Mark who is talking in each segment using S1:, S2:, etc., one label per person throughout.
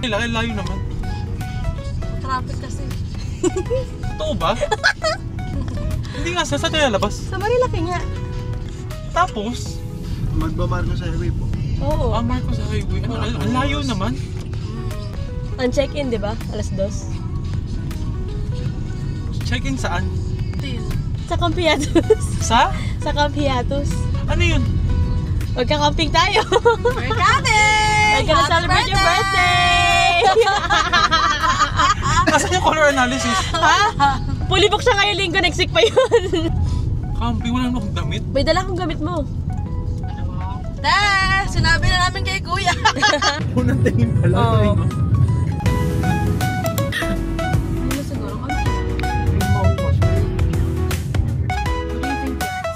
S1: Layo naman.
S2: Traffic kasi.
S1: Totoo ba? Hindi nga, saan tayo lalabas?
S2: Sa Marilaki nga.
S1: Tapos?
S3: Magbamarko sa highway po.
S2: Oo.
S1: Marco sa highway. Ang layo naman.
S2: Ang check-in, di ba? Alas 2.
S1: Check-in saan?
S2: Sa Campiatus.
S1: Sa?
S2: Sa Campiatus.
S1: Ano yun?
S2: Magka-camping tayo.
S4: We're coming!
S2: We're gonna celebrate your birthday!
S1: Nasaan yung color analysis?
S2: Ha? Fully book siya ngayong linggo, next week pa yun.
S1: Camping, wala naman akong damit.
S2: May dala kong gamit mo.
S4: Sinabi na namin kay Kuya.
S3: Unang tingin pa lang.
S2: Oo.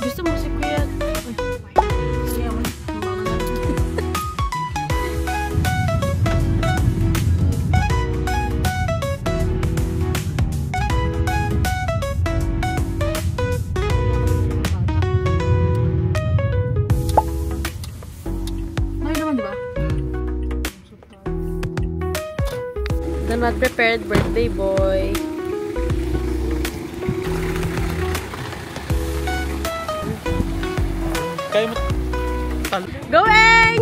S2: Gusto mo si Kuya? The not prepared birthday boy.
S1: Kaya mo...
S2: Going!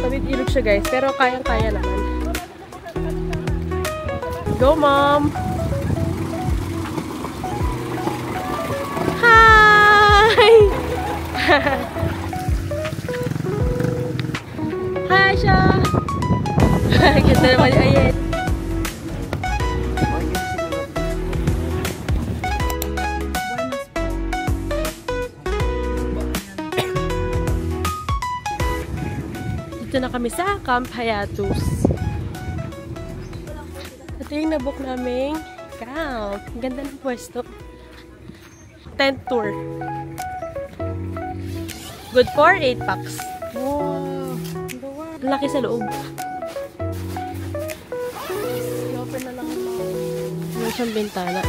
S2: Tabit ilog siya guys, pero kayang-kaya naman. Go mom! Hi! Hi siya! Ganda naman yung ayan. Dito na kami sa Camp Hayatus. Ito yung nabook naming camp. Ang ganda ng pwesto. Tent tour. Good for 8 packs. Wow! Laki sa loob. I-open na lang mo. Meron siyang bintana.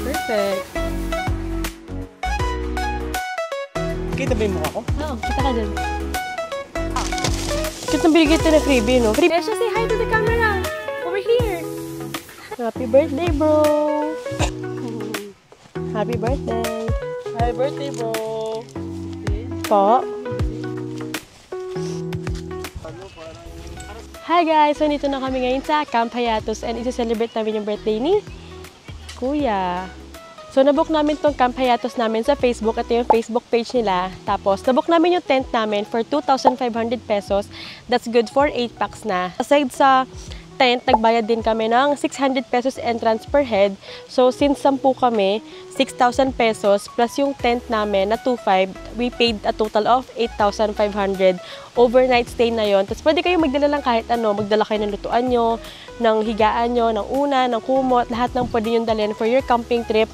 S2: Perfect.
S1: Kita ba yung mukha ko?
S2: Oo, kita ka dun. Kita nang binigay ito na freebie, no? Freebie! Esha, say hi to the camera! Over here! Happy birthday, bro! Happy birthday!
S1: Happy birthday, bro!
S2: Po? Hi guys! So, nito na kami ngayon sa Camp Hayatus and isi-celebrate namin yung birthday ni Kuya. So, nabook namin tong Camp Hayatus namin sa Facebook. Ito yung Facebook page nila. Tapos, nabook namin yung tent namin for 2,500 pesos. That's good for 8 packs na. Aside sa tent, nagbayad din kami ng 600 pesos entrance per head. So, since 10 kami, 6,000 pesos plus yung tent namin na 2,500, we paid a total of 8,500. Overnight stay na yon. Tapos, pwede kayo magdala lang kahit ano. Magdala kayo ng lutuan nyo, ng higaan nyo, ng una, ng kumot. Lahat ng pwede nyo dalhin for your camping trip.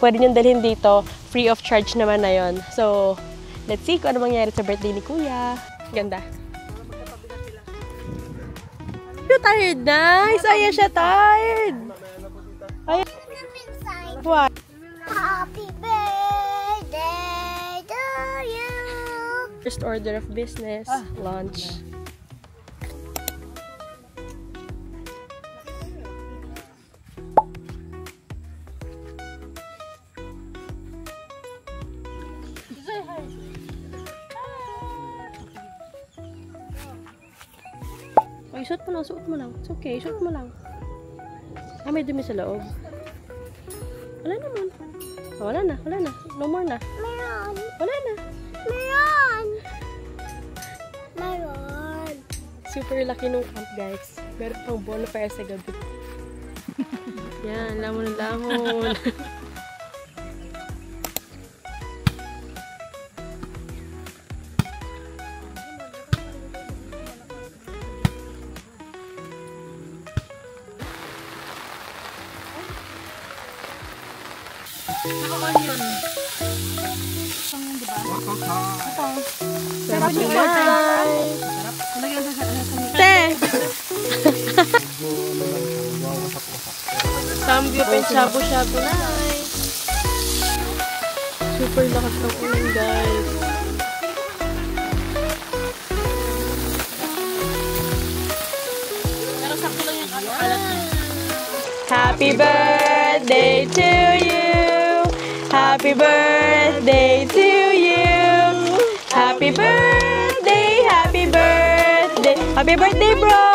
S2: Pwede nyo dalhin dito. Free of charge naman na yon. So, let's see kung ano mangyari sa birthday ni Kuya. Ganda. You're tired na? Isaya siya tired. Ay. What?
S5: Happy birthday to you.
S2: First order of business, lunch. Oh, isuot mo lang. It's okay, isuot mo lang. Ah, may dumi sa loob. Wala naman. Oh, wala na. No more na.
S5: Meron.
S2: Wala na.
S5: Meron.
S2: Super laki nung camp, guys. Meron pang bonfire sa gabi. Yan, lamon. Sarap yung guys. Te! Samgyup and shabu-shabu na. Super lakas ng ulan, guys. Happy birthday to you. Happy birthday to you. Happy birthday, happy birthday. Happy birthday, bro.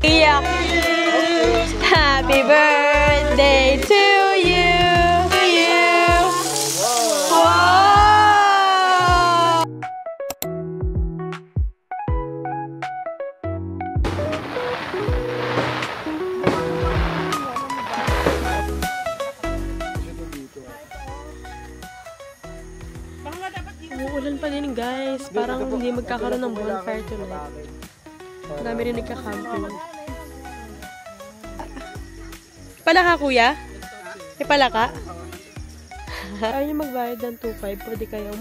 S2: Iyak. Happy birthday to you. Wow. Umuulan pa din guys. Parang hindi magkakaroon ng bonfire tonight. Marami rin nagka-camping. Palaka kuya? May palaka? Ayaw nyo magbayad ng 2.5, pwede kayong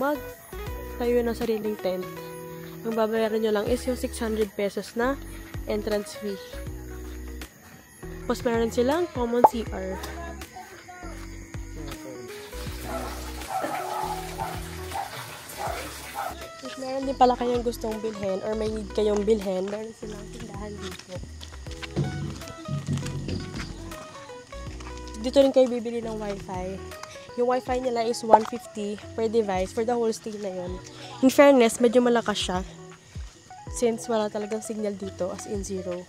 S2: tayo ng sariling tent. Ang babayaran nyo lang is yung 600 pesos na entrance fee. Tapos meron silang common CR. Tapos meron din pala kayong gustong bilhin or may need kayong bilhin, meron silang tindahan dito. Dito rin kayo bibili ng wifi. Yung wifi nila is 150 per device for the whole stay na yun. In fairness, medyo malakas siya. Since wala talagang signal dito, as in zero.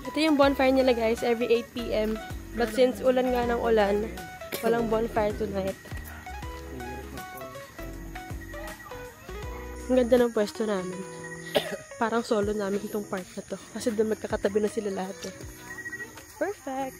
S2: Ito yung bonfire nila guys, every 8 PM. But since ulan nga ng ulan, walang bonfire tonight. Ang ganda ng pwesto namin. Parang solo namin itong park na to. Kasi doon magkakatabi na sila lahat. Eh. Perfect!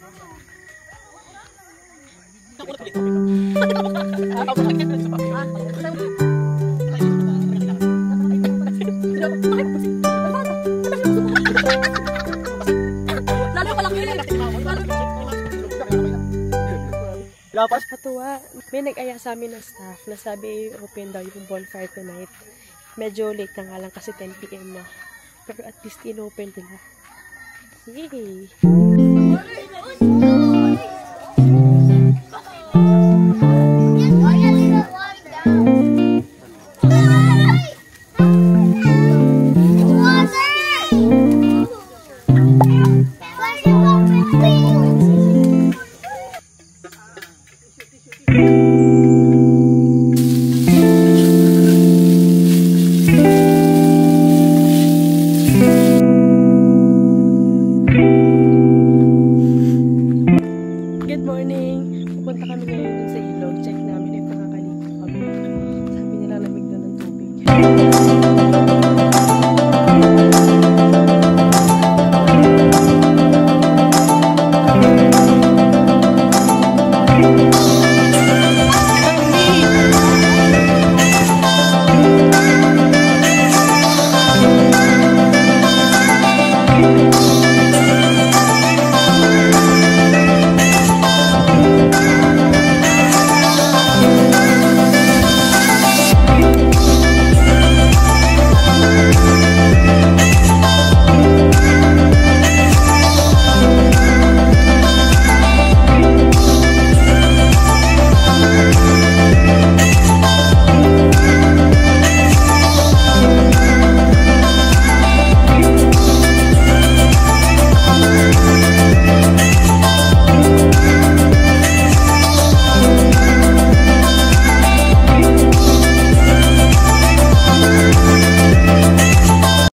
S2: Katuwa, may nag-aya sa amin ng staff na sabi open daw yung bonfire tonight. Medyo late na nga lang kasi 10 PM na. Pero at least in-open nila. Yay! Good morning! Pupunta kami ngayon sa ilog. Check namin if nakakaligo kami. Sabi nila lamig na ng tubig.